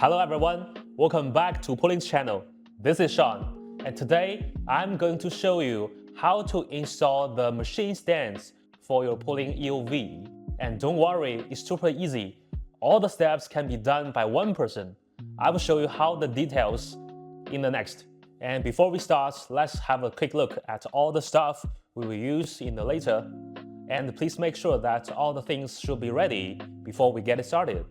Hello everyone, welcome back to PooLin's channel. This is Sean, and today I'm going to show you how to install the machine stands for your PooLin EOV. And don't worry, it's super easy. All the steps can be done by one person. I will show you how the details in the next. And before we start, let's have a quick look at all the stuff we will use in the later. And please make sure that all the things should be ready before we get started.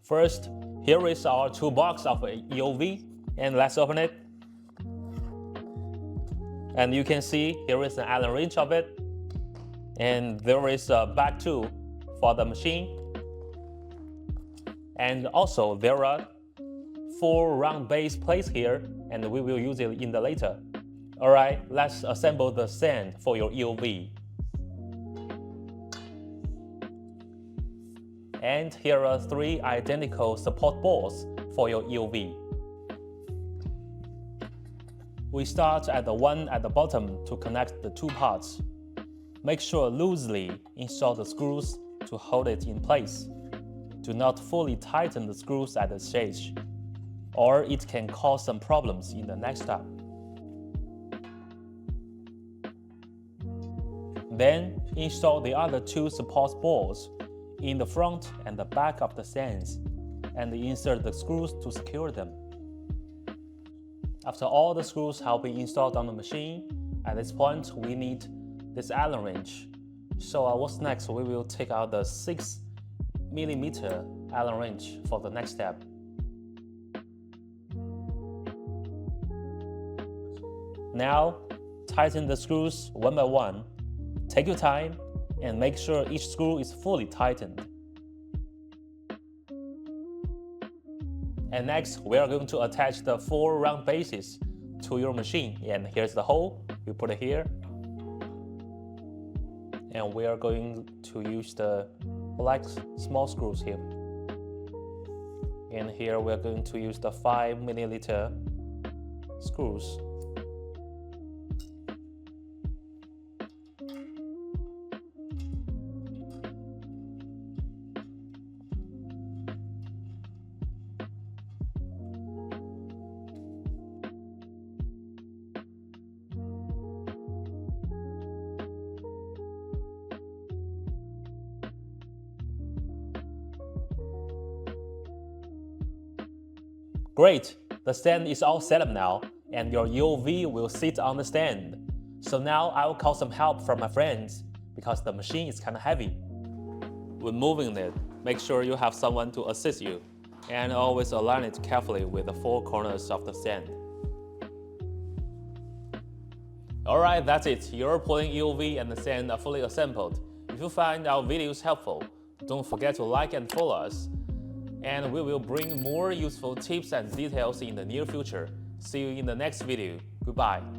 First, here is our toolbox of EOV, and let's open it. And you can see here is an Allen wrench of it, and there is a back tool for the machine. And also there are 4 round base plates here, and we will use it in the later. Alright, let's assemble the stand for your EOV. And here are 3 identical support boards for your EOV. We start at the one at the bottom to connect the 2 parts. Make sure loosely install the screws to hold it in place. Do not fully tighten the screws at this stage, or it can cause some problems in the next step. Then install the other 2 support boards in the front and the back of the stands, and insert the screws to secure them. After all the screws have been installed on the machine, at this point we need this Allen wrench. So what's next? We will take out the 6mm Allen wrench for the next step. Now tighten the screws one by one. Take your time and make sure each screw is fully tightened. And next, we are going to attach the 4 round bases to your machine. And here's the hole. We put it here. And we are going to use the black small screws here. And here we are going to use the 5mm screws. Great! The stand is all set up now, and your EOV will sit on the stand. So now I will call some help from my friends, because the machine is kind of heavy. When moving it, make sure you have someone to assist you, and always align it carefully with the 4 corners of the stand. Alright, that's it. Your PooLin EOV and the stand are fully assembled. If you find our videos helpful, don't forget to like and follow us. And we will bring more useful tips and details in the near future. See you in the next video. Goodbye.